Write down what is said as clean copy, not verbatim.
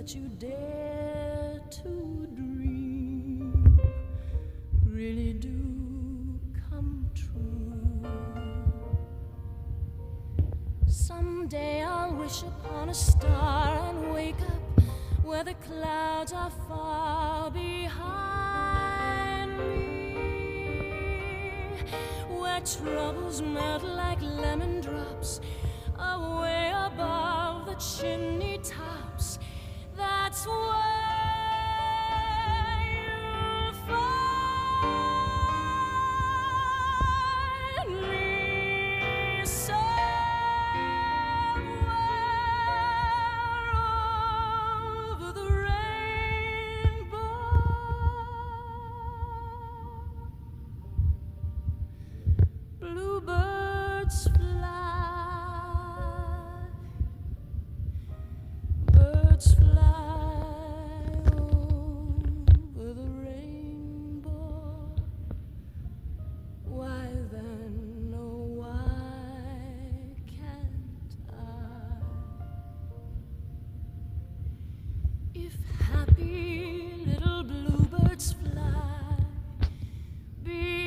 that you dare to dream really do come true. Someday I'll wish upon a star and wake up where the clouds are far behind me, where troubles melt like lemon drops away above the chimney tops. That's where you'll find me, somewhere over the rainbow. Bluebirds fly, birds fly over the rainbow. Why then, oh why can't I? If happy little bluebirds fly, be